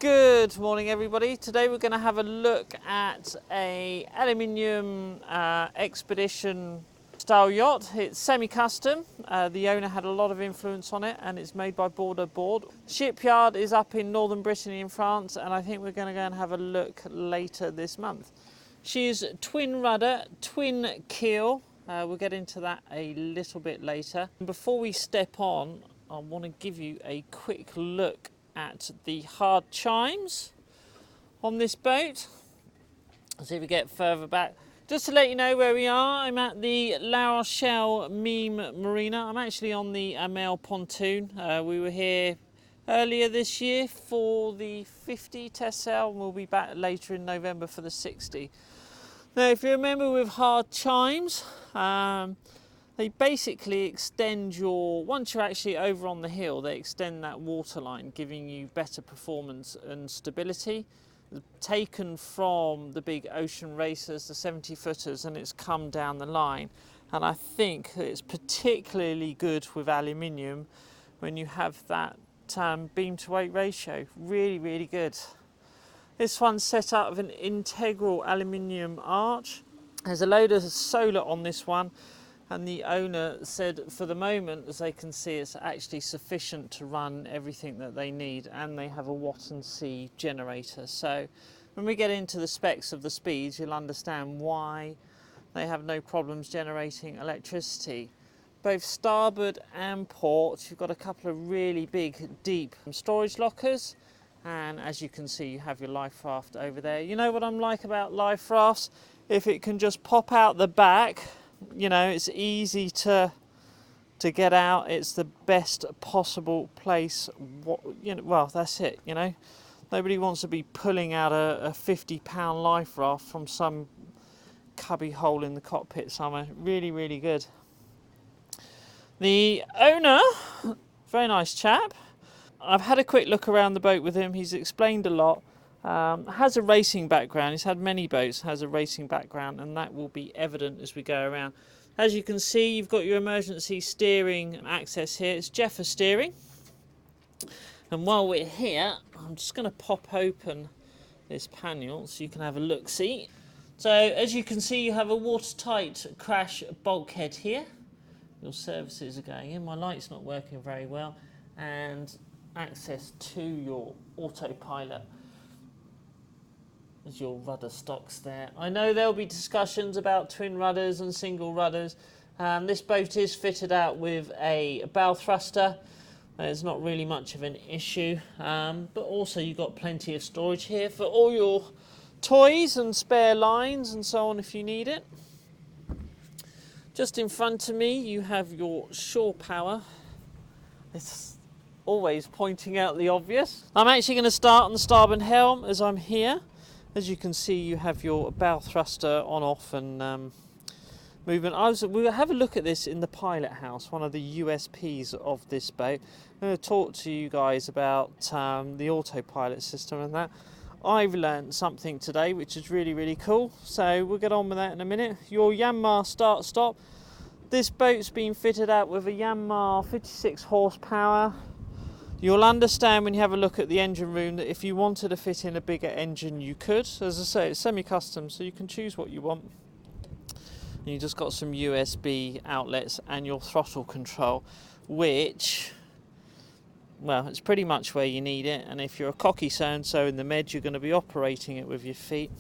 Good morning everybody. Today we're going to have a look at a aluminium expedition style yacht. It's semi-custom. The owner had a lot of influence on it and it's made by Bordeaux Board. Shipyard is up in northern Brittany in France, and I think we're going to go and have a look later this month. She is twin rudder, twin keel. We'll get into that a little bit later. Before we step on, I want to give you a quick look at the hard chimes on this boat. Let's see if we get further back. Just to let you know where we are, I'm at the La Rochelle Meme Marina. I'm actually on the Amel pontoon. We were here earlier this year for the 50 test sail, and we'll be back later in November for the 60. Now, if you remember with hard chimes, they basically extend once you're actually over on the hill, they extend that waterline, giving you better performance and stability. Taken from the big ocean racers, the 70-footers, and it's come down the line. And I think it's particularly good with aluminium when you have that beam to weight ratio. Really, really good. This one's set up with an integral aluminium arch. There's a load of solar on this one, and the owner said for the moment, as they can see, it's actually sufficient to run everything that they need, and they have a Watt and C generator. So when we get into the specs of the speeds, you'll understand why they have no problems generating electricity. Both starboard and port, you've got a couple of really big, deep storage lockers. And as you can see, you have your life raft over there. You know what I'm like about life rafts? If it can just pop out the back, you know, it's easy to get out. It's the best possible place. Well, that's it, you know. Nobody wants to be pulling out a 50-pound life raft from some cubby hole in the cockpit somewhere. Really, really good. The owner, very nice chap. I've had a quick look around the boat with him. He's explained a lot. Has a racing background. He's had many boats, has a racing background, and that will be evident as we go around. As you can see, you've got your emergency steering access here. It's Jeffer steering. And while we're here, I'm just going to pop open this panel so you can have a look-see. So as you can see, you have a watertight crash bulkhead here. Your services are going in. My light's not working very well. And access to your autopilot. There's your rudder stocks there. I know there'll be discussions about twin rudders and single rudders. This boat is fitted out with a bow thruster. It's not really much of an issue, but also you've got plenty of storage here for all your toys and spare lines and so on if you need it. Just in front of me you have your shore power. It's always pointing out the obvious. I'm actually going to start on the starboard helm as I'm here. As you can see, you have your bow thruster on, off, and movement. We'll have a look at this in the pilot house, one of the USPs of this boat. I'm going to talk to you guys about the autopilot system and that. I've learned something today which is really, really cool. So we'll get on with that in a minute. Your Yanmar start-stop. This boat's been fitted out with a Yanmar 56 horsepower. You'll understand when you have a look at the engine room that if you wanted to fit in a bigger engine, you could. As I say, it's semi-custom, so you can choose what you want. And you just got some USB outlets and your throttle control, which, well, it's pretty much where you need it. And if you're a cocky so-and-so in the med, you're going to be operating it with your feet.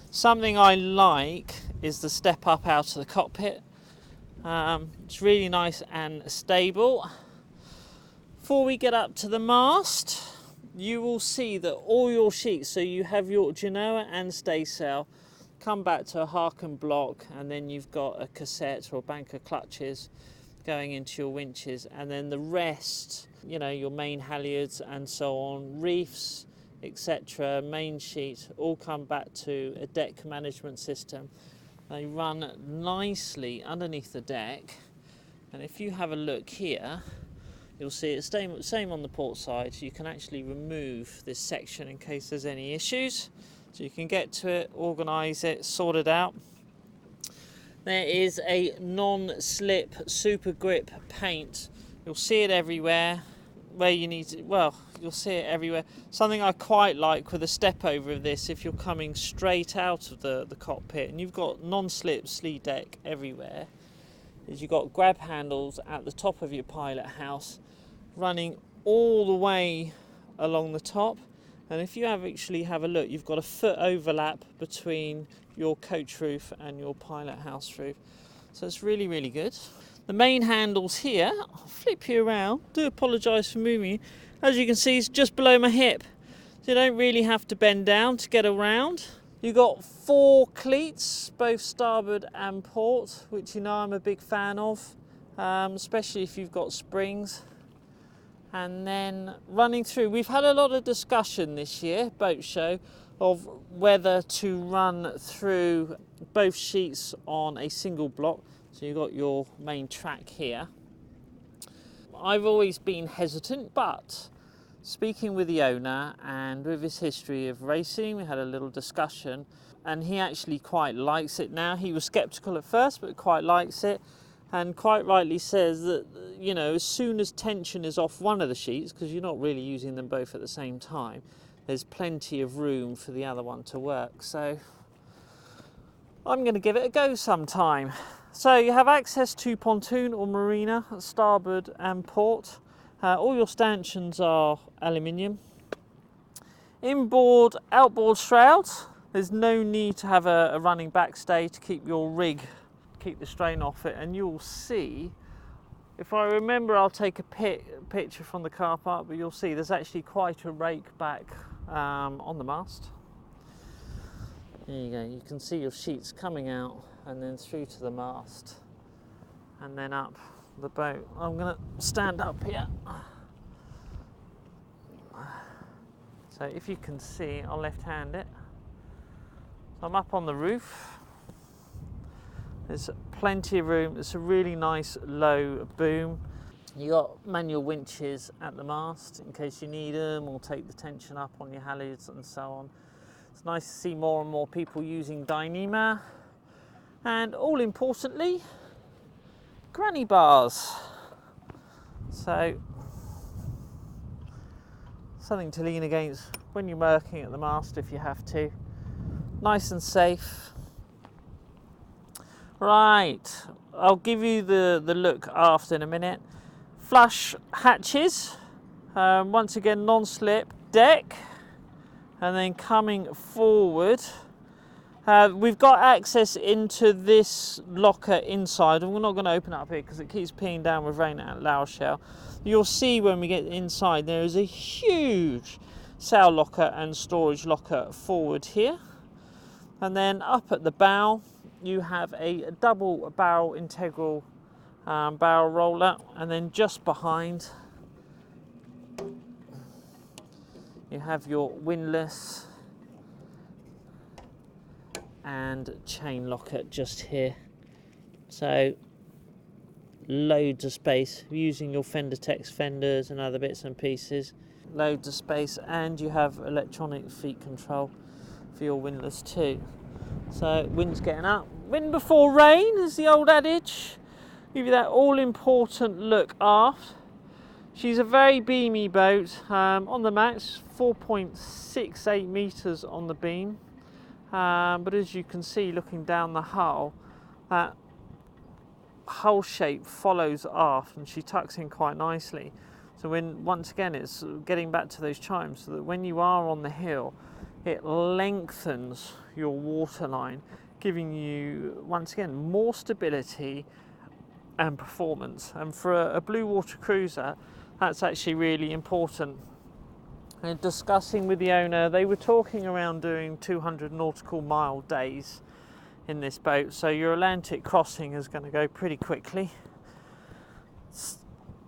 Something I like is the step up out of the cockpit. It's really nice and stable. Before we get up to the mast, you will see that all your sheets, so you have your Genoa and staysail, come back to a Harken block, and then you've got a cassette or a bank of clutches going into your winches, and then the rest, you know, your main halyards and so on, reefs, etc., main sheet, all come back to a deck management system. They run nicely underneath the deck, and if you have a look here, you'll see it's same on the port side. You can actually remove this section in case there's any issues. So you can get to it, organise it, sort it out. There is a non-slip super grip paint. You'll see it everywhere. where you need to, well, you'll see it everywhere. Something I quite like with a step over of this, if you're coming straight out of the cockpit and you've got non-slip sleeve deck everywhere, is you've got grab handles at the top of your pilot house running all the way along the top. And if you actually have a look, you've got a foot overlap between your coach roof and your pilot house roof. So it's really, really good. The main handles here, I'll flip you around, do apologise for moving. As you can see, it's just below my hip. So you don't really have to bend down to get around. You've got 4 cleats, both starboard and port, which you know I'm a big fan of, especially if you've got springs. And then running through, we've had a lot of discussion this year, boat show, of whether to run through both sheets on a single block. So you've got your main track here. I've always been hesitant, but speaking with the owner and with his history of racing, we had a little discussion, and he actually quite likes it now. He was skeptical at first, but quite likes it, and quite rightly says that, you know, as soon as tension is off one of the sheets, because you're not really using them both at the same time, there's plenty of room for the other one to work. So I'm going to give it a go sometime. So you have access to pontoon or marina, starboard and port. All your stanchions are aluminium. Inboard, outboard shrouds. There's no need to have a running backstay to keep your rig, keep the strain off it. And you'll see, if I remember, I'll take a picture from the car park, but you'll see there's actually quite a rake back on the mast. There you go, you can see your sheets coming out and then through to the mast and then up the boat. I'm going to stand up here. So if you can see, I'll left hand it. So I'm up on the roof. There's plenty of room. It's a really nice low boom. You got manual winches at the mast in case you need them, or take the tension up on your halyards and so on. It's nice to see more and more people using Dyneema, and all importantly, granny bars. So something to lean against when you're working at the mast if you have to. Nice and safe. Right, I'll give you the look aft in a minute. Flush hatches, once again non-slip deck. And then coming forward, we've got access into this locker inside, and we're not going to open it up here because it keeps peeing down with rain at La Rochelle. You'll see when we get inside there is a huge sail locker and storage locker forward here. And then up at the bow you have a double barrel integral barrel roller, and then just behind you have your windlass and chain locker just here. So loads of space using your Fendertex fenders and other bits and pieces. Loads of space, and you have electronic feet control for your windlass too. So wind's getting up. Wind before rain is the old adage. Give you that all important look aft. She's a very beamy boat. On the max, 4.68 metres on the beam. But as you can see, looking down the hull, that hull shape follows aft, and she tucks in quite nicely. So when, once again, it's getting back to those chimes, so that when you are on the hill, it lengthens your waterline, giving you, once again, more stability and performance. And for a blue water cruiser, that's actually really important. And discussing with the owner, they were talking around doing 200 nautical mile days in this boat, so your Atlantic crossing is going to go pretty quickly.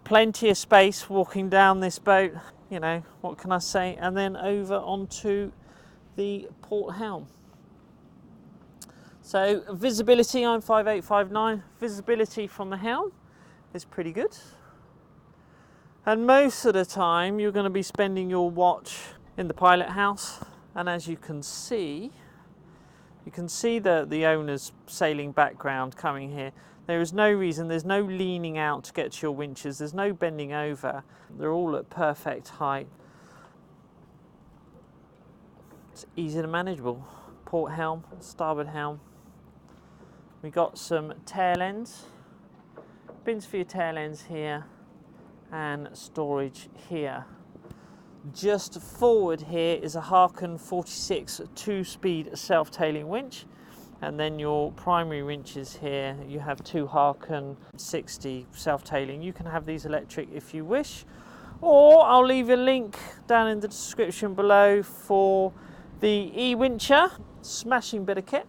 Plenty of space walking down this boat, you know, what can I say? And then over onto the port helm. So visibility, I'm 5'8", 5'9". Visibility from the helm is pretty good. And most of the time you're going to be spending your watch in the pilot house. And as you can see, You can see the owner's sailing background coming here. There is no reason, there's no leaning out to get to your winches, there's no bending over. They're all at perfect height. It's easy and manageable. Port helm, starboard helm. We got some tail ends, bins for your tail ends here, and storage here. Just forward here is a Harken 46 2-speed self-tailing winch, and then your primary winches here, you have two Harken 60 self-tailing. You can have these electric if you wish, or I'll leave a link down in the description below for the E-wincher. Smashing bit of kit.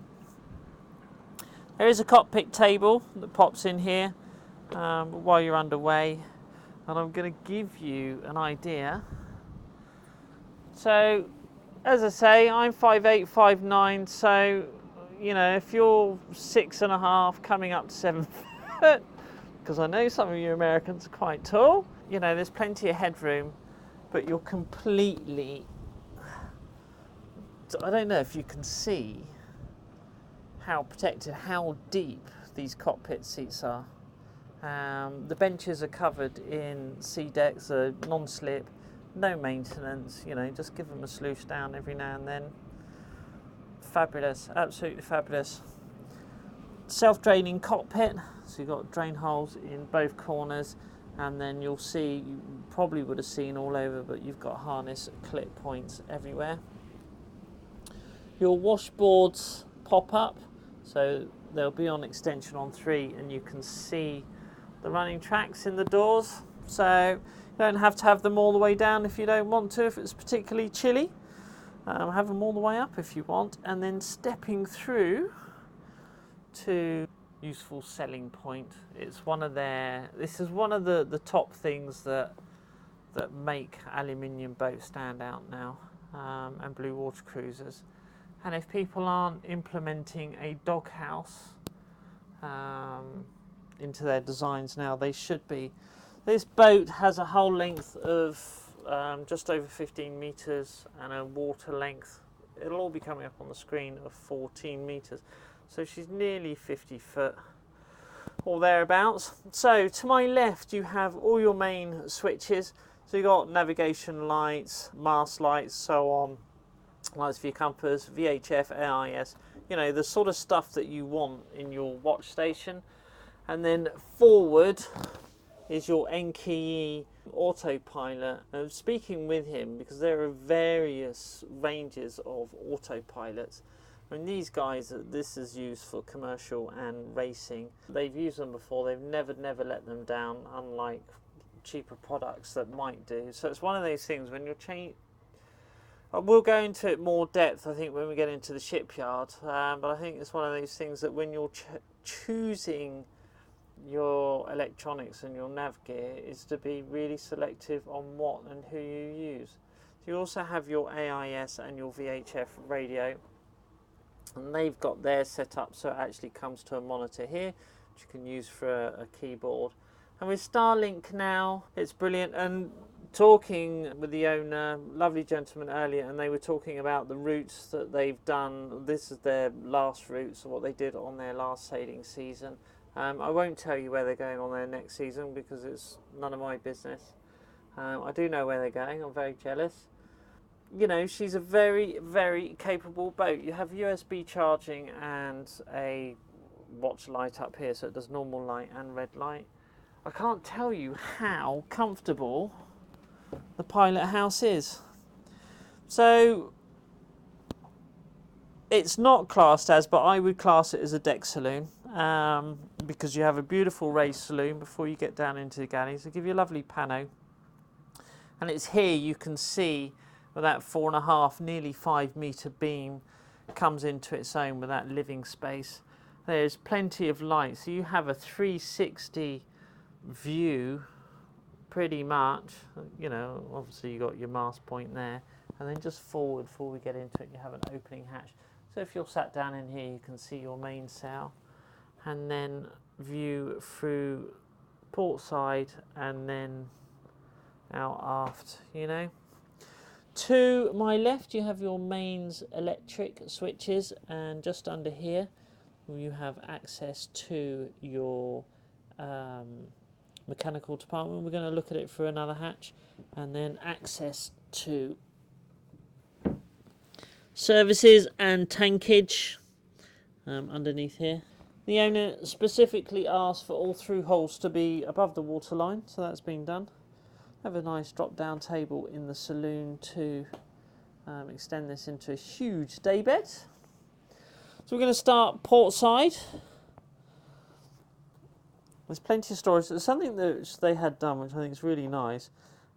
There is a cockpit table that pops in here while you're underway, and I'm going to give you an idea. So, as I say, I'm 5'8", 5'9", so, you know, if you're 6.5 coming up to 7 foot, because I know some of you Americans are quite tall, you know, there's plenty of headroom, but you're completely, I don't know if you can see how protected, how deep these cockpit seats are. The benches are covered in sea decks, non-slip, no maintenance, you know, just give them a sluice down every now and then. Fabulous, absolutely fabulous. Self-draining cockpit, so you've got drain holes in both corners, and then you'll see, you probably would have seen all over, but you've got harness clip points everywhere. Your washboards pop up, so they'll be on extension on 3, and you can see the running tracks in the doors, so you don't have to have them all the way down if you don't want to, if it's particularly chilly. Have them all the way up if you want, and then stepping through to useful selling point. It's one of this is one of the top things that make aluminium boats stand out now, and blue water cruisers. And if people aren't implementing a doghouse into their designs now, they should be. This boat has a hull length of just over 15 metres and a water length, it'll all be coming up on the screen, of 14 metres. So she's nearly 50 foot or thereabouts. So to my left you have all your main switches. So you've got navigation lights, mast lights, so on, lights for your compass, VHF, AIS, you know, the sort of stuff that you want in your watch station. And then forward is your Enkei autopilot. I'm speaking with him because there are various ranges of autopilots. I mean, these guys, this is used for commercial and racing. They've used them before, they've never let them down, unlike cheaper products that might do. So it's one of those things when you're changing. We'll go into it more depth, I think, when we get into the shipyard, but I think it's one of those things that when you're choosing your electronics and your nav gear is to be really selective on what and who you use. So you also have your AIS and your VHF radio, and they've got theirs set up so it actually comes to a monitor here, which you can use for a keyboard. And with Starlink now, it's brilliant. And talking with the owner, lovely gentleman earlier, and they were talking about the routes that they've done. This is their last routes, what they did on their last sailing season. I won't tell you where they're going on their next season because it's none of my business. I do know where they're going, I'm very jealous. You know, she's a very capable boat. You have USB charging and a watch light up here, so it does normal light and red light. I can't tell you how comfortable the pilot house is. So it's not classed as, but I would class it as a deck saloon, because you have a beautiful raised saloon before you get down into the galleys. They give you a lovely pano, and it's here you can see where that 4.5, nearly 5 metre beam comes into its own with that living space. There's plenty of light, so you have a 360 view pretty much. You know, obviously you got your mast point there, and then just forward before we get into it you have an opening hatch. So if you're sat down in here you can see your mainsail, and then view through port side and then out aft, you know. To my left you have your mains electric switches, and just under here you have access to your mechanical department. We're going to look at it through another hatch, and then access to services and tankage underneath here. The owner specifically asked for all through holes to be above the waterline, so that's been done. Have a nice drop down table in the saloon to extend this into a huge daybed. So we're going to start port side. There's plenty of storage. There's something that they had done which I think is really nice,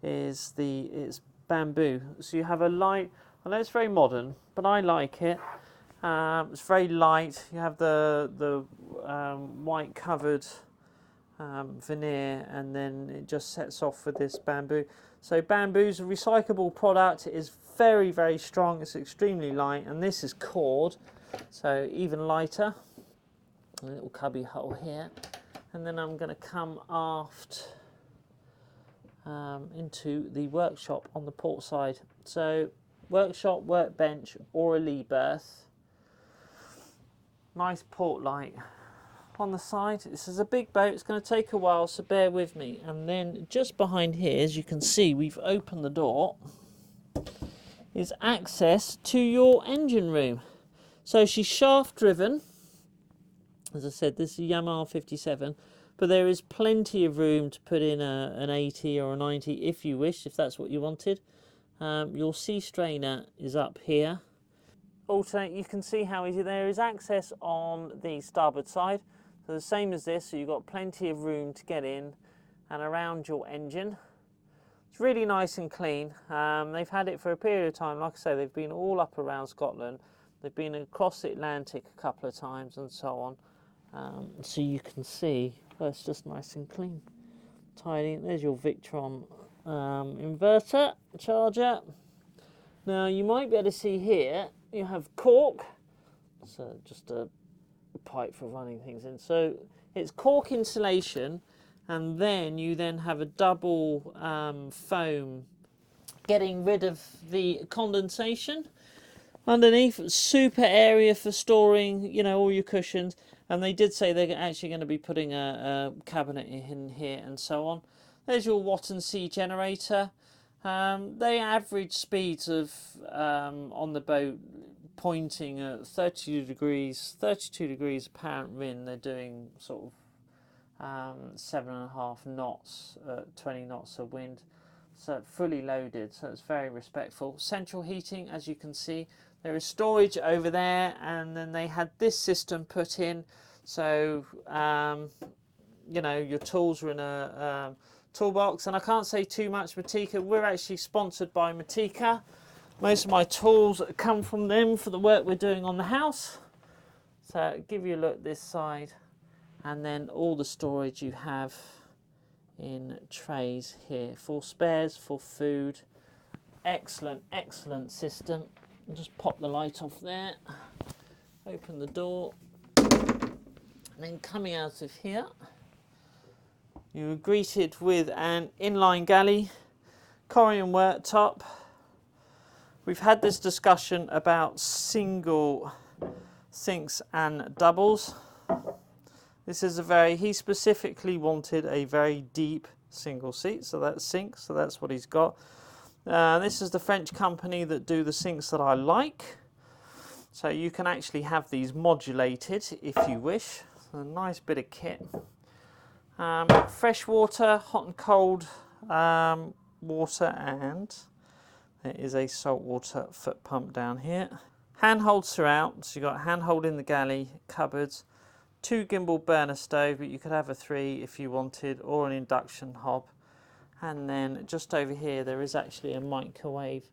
is it's bamboo. So you have a light, I know it's very modern, but I like it. It's very light. You have the white covered veneer, and then it just sets off with this bamboo. So bamboo's a recyclable product. It is very, very strong. It's extremely light, and this is cord, so even lighter. A little cubby hole here, and then I'm going to come aft into the workshop on the port side. So workshop, workbench, or a lee berth. Nice port light on the side. This is a big boat, it's going to take a while, so bear with me. And then just behind here, as you can see, we've opened the door, is access to your engine room. So she's shaft driven. As I said, this is a Yamaha 57, but there is plenty of room to put in an 80 or a 90 if you wish, if that's what you wanted. Your sea strainer is up here. Also, you can see how easy there is access on the starboard side. So the same as this, so you've got plenty of room to get in and around your engine. It's really nice and clean. They've had it for a period of time. Like I say, they've been all up around Scotland. They've been across the Atlantic a couple of times and so on. So you can see, well, it's just nice and clean. Tidy. There's your Victron inverter charger. Now you might be able to see here, you have cork. So just a pipe for running things in. So it's cork insulation, and then you then have a double foam getting rid of the condensation. Underneath, super area for storing, you know, all your cushions. And they did say they're actually going to be putting a cabinet in here and so on. There's your Watt & C generator. They average speeds of on the boat pointing at 32 degrees apparent wind. They're doing sort of 7.5 knots, 20 knots of wind. So fully loaded, so it's very respectful. Central heating, as you can see. There is storage over there, and then they had this system put in. So, you know, your tools are in a toolbox. And I can't say too much, Matika. We're actually sponsored by Matika. Most of my tools come from them for the work we're doing on the house. So give you a look this side, and then all the storage you have in trays here for spares, for food. Excellent, excellent system. I'll just pop the light off there, open the door, and then coming out of here, you were greeted with an inline galley, Corian worktop. We've had this discussion about single sinks and doubles. This is he specifically wanted a very deep single seat, so that's sink, so that's what he's got. This is the French company that do the sinks that I like. So you can actually have these modulated if you wish. So a nice bit of kit. Fresh water, hot and cold water, and there is a saltwater foot pump down here. Handholds throughout, so you've got a handhold in the galley, cupboards, 2 gimbal burner stove, but you could have a 3 if you wanted, or an induction hob. And then just over here there is actually a microwave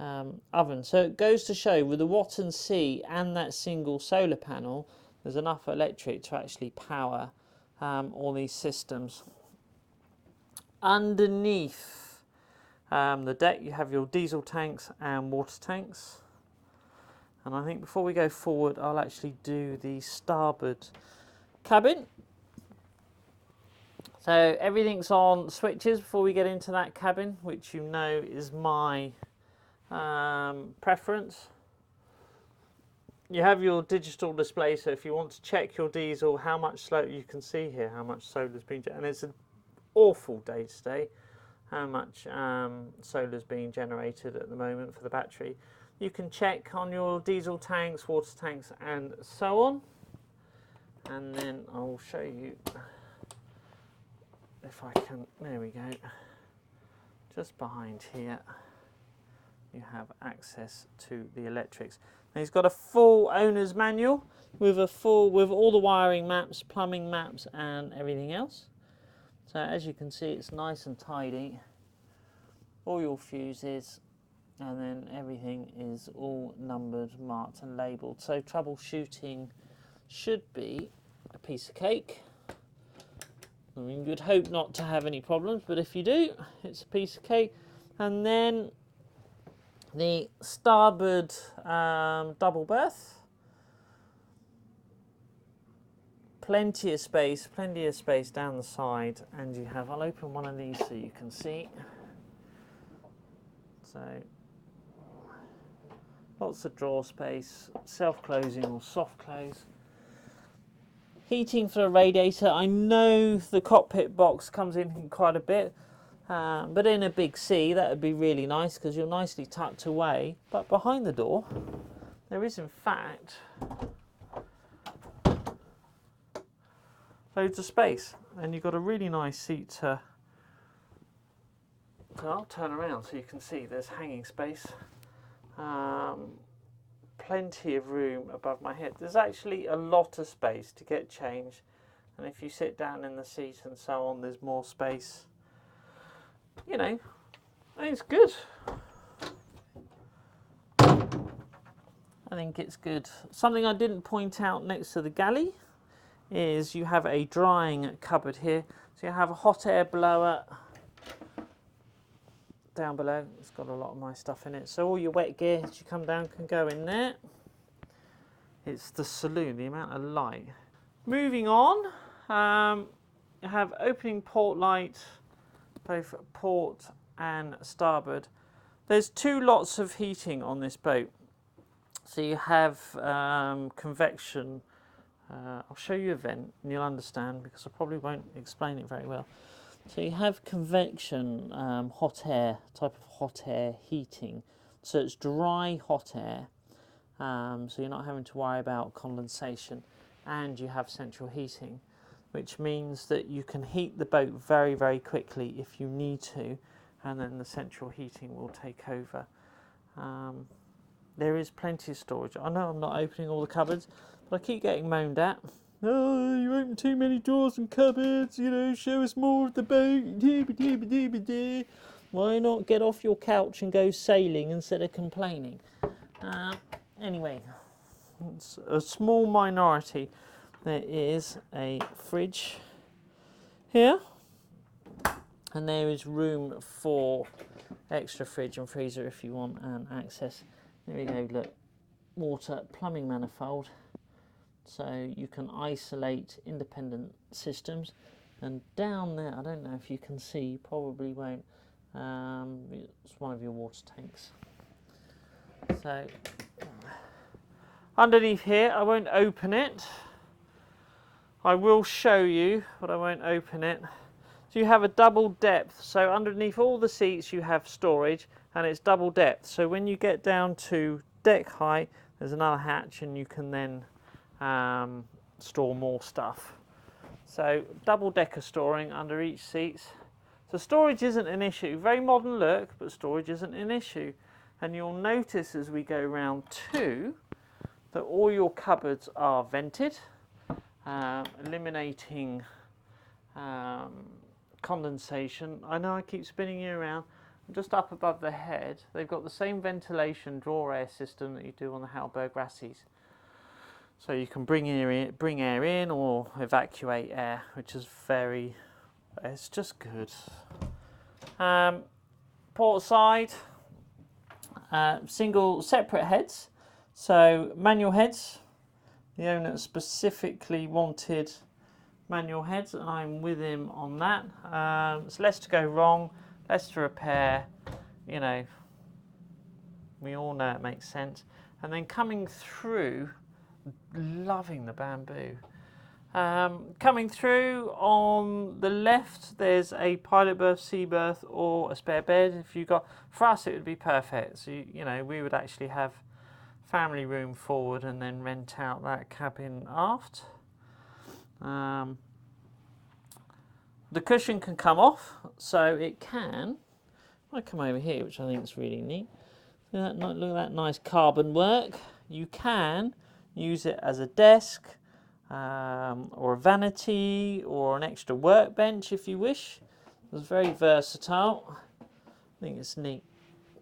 oven. So it goes to show with the Watt & C and that single solar panel, there's enough electric to actually power all these systems. Underneath the deck you have your diesel tanks and water tanks. And I think before we go forward, I'll actually do the starboard cabin. So everything's on switches before we get into that cabin, which you know is my preference. You have your digital display, so if you want to check your diesel, how much slow, you can see here how much solar's been, and it's an awful day today, how much solar's being generated at the moment for the battery. You can check on your diesel tanks, water tanks, and so on. And then I'll show you if I can, there we go, just behind here you have access to the electrics. And he's got a full owner's manual with all the wiring maps, plumbing maps and everything else. So as you can see, it's nice and tidy, all your fuses, and then everything is all numbered, marked and labelled. So troubleshooting should be a piece of cake. I mean, you'd hope not to have any problems, but if you do, it's a piece of cake. And then the starboard double berth, plenty of space down the side, and you have, I'll open one of these so you can see. So lots of drawer space, self-closing or soft close. Heating for the radiator. I know the cockpit box comes in quite a bit, but in a big sea that would be really nice because you're nicely tucked away. But behind the door there is in fact loads of space, and you've got a really nice seat to, so I'll turn around so you can see there's hanging space. Plenty of room above my head. There's actually a lot of space to get changed, and if you sit down in the seat and so on, there's more space. You know, it's good. I think it's good. Something I didn't point out next to the galley is you have a drying cupboard here. So you have a hot air blower down below. It's got a lot of my stuff in it. So all your wet gear as you come down can go in there. It's the saloon, the amount of light. Moving on, you have opening port light, both port and starboard. There's two lots of heating on this boat. So you have convection. I'll show you a vent and you'll understand because I probably won't explain it very well. So you have convection hot air, type of hot air heating. So it's dry hot air, so you're not having to worry about condensation, and you have central heating, which means that you can heat the boat very, very quickly if you need to, and then the central heating will take over. There is plenty of storage. I know I'm not opening all the cupboards, but I keep getting moaned at. Oh, you open too many drawers and cupboards, you know, show us more of the boat. Why not get off your couch and go sailing instead of complaining? Anyway, it's a small minority. There is a fridge here, and there is room for extra fridge and freezer if you want, and access. There we go, look, water, plumbing manifold. So you can isolate independent systems, and down there, I don't know if you can see, you probably won't, it's one of your water tanks. So underneath here, I won't open it. I will show you, but I won't open it. So you have a double depth, so underneath all the seats you have storage, and it's double depth. So when you get down to deck height, there's another hatch, and you can then store more stuff. So double decker storing under each seat. So storage isn't an issue. Very modern look, but storage isn't an issue. And you'll notice as we go round too that all your cupboards are vented, eliminating condensation. I know I keep spinning you around. Just up above the head, they've got the same ventilation drawer air system that you do on the Halberg Rassies. So you can bring air in or evacuate air, which is it's just good. Port side, single separate heads. So manual heads. The owner specifically wanted manual heads, and I'm with him on that. It's less to go wrong, less to repair, you know. We all know it makes sense. And then coming through, loving the bamboo. Coming through on the left, there's a pilot berth, sea berth, or a spare bed. If you got, for us, it would be perfect. So you know, we would actually have family room forward and then rent out that cabin aft. The cushion can come off, so it can. I come over here, which I think is really neat. Look at that nice carbon work. You can use it as a desk, or a vanity, or an extra workbench if you wish. It's very versatile. I think it's neat,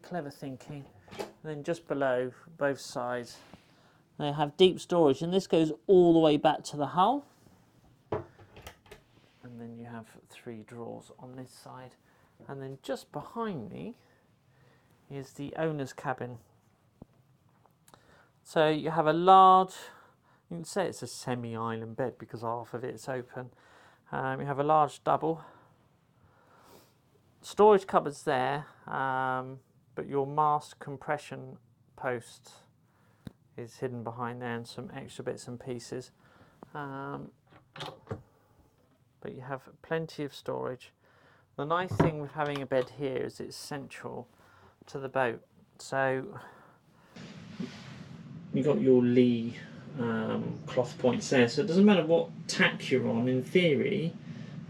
clever thinking. And then just below, both sides, they have deep storage, and this goes all the way back to the hull. And then you have 3 drawers on this side. And then just behind me is the owner's cabin. So you have a large, you can say it's a semi-island bed because half of it's open. You have a large double. Storage cupboards there, but your mast compression post is hidden behind there, and some extra bits and pieces. But you have plenty of storage. The nice thing with having a bed here is it's central to the boat. So you've got your lee cloth points there, so it doesn't matter what tack you're on, in theory.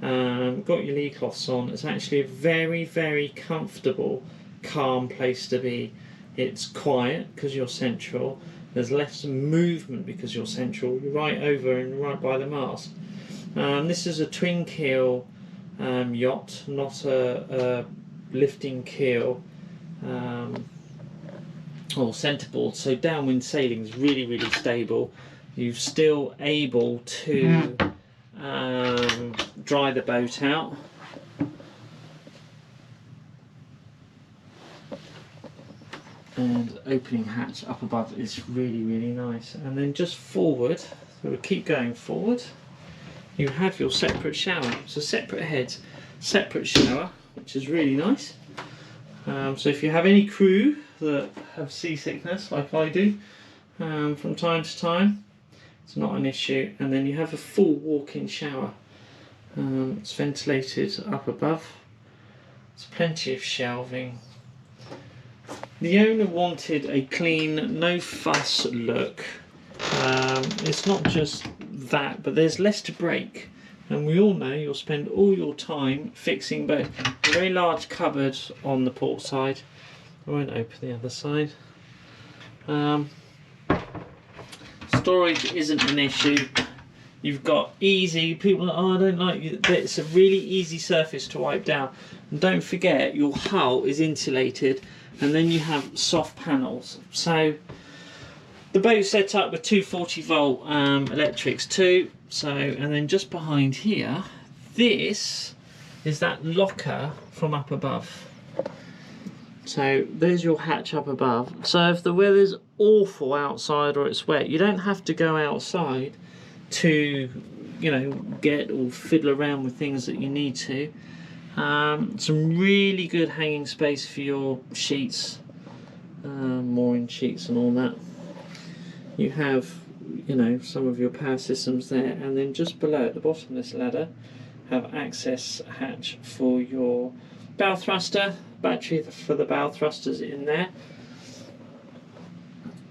Got your lee cloths on. It's actually a very, very comfortable, calm place to be. It's quiet because you're central. There's less movement because you're central. You're right over and right by the mast. This is a twin keel yacht, not a lifting keel or centreboard. So downwind sailing is really, really stable. You're still able to dry the boat out. And opening hatch up above is really, really nice. And then just forward, so we'll keep going forward. You have your separate shower, so separate heads, separate shower, which is really nice. So if you have any crew that have seasickness, like I do, from time to time, it's not an issue. And then you have a full walk-in shower. It's ventilated up above. There's plenty of shelving. The owner wanted a clean, no fuss look. It's not just that, but there's less to break, and we all know you'll spend all your time fixing both. A very large cupboard on the port side. I won't open the other side. Storage isn't an issue. You've got easy, people are, oh, I don't like it. It's a really easy surface to wipe down. And don't forget, your hull is insulated, and then you have soft panels. So the boat's set up with 240 volt electrics too. So, and then just behind here, this is that locker from up above. So there's your hatch up above. So if the weather's awful outside or it's wet, you don't have to go outside to, you know, get or fiddle around with things that you need to. Some really good hanging space for your sheets, mooring sheets and all that. You have, you know, some of your power systems there, and then just below at the bottom of this ladder have access hatch for your bow thruster, battery for the bow thrusters in there.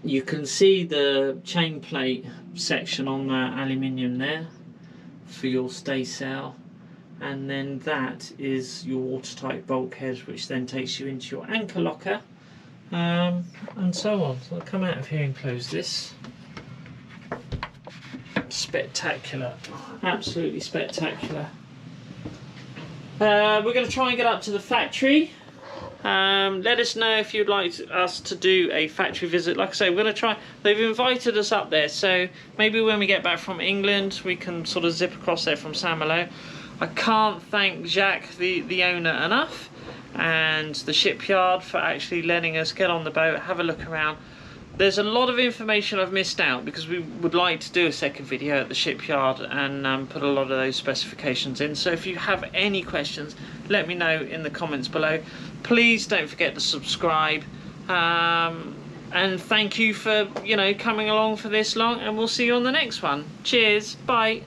You can see the chain plate section on that aluminium there for your staysail, and then that is your watertight bulkhead, which then takes you into your anchor locker, and so on. So I'll come out of here and close this. Spectacular, absolutely spectacular. We're going to try and get up to the factory. Let us know if you'd like us to do a factory visit. Like I say, we're going to try. They've invited us up there, so maybe when we get back from England we can sort of zip across there from Saint-Malo. I can't thank Jacques, the owner, enough, and the shipyard for actually letting us get on the boat, have a look around. There's a lot of information I've missed out because we would like to do a second video at the shipyard and put a lot of those specifications in. So if you have any questions, let me know in the comments below. Please don't forget to subscribe, And thank you for, you know, coming along for this long, and we'll see you on the next one. Cheers, bye.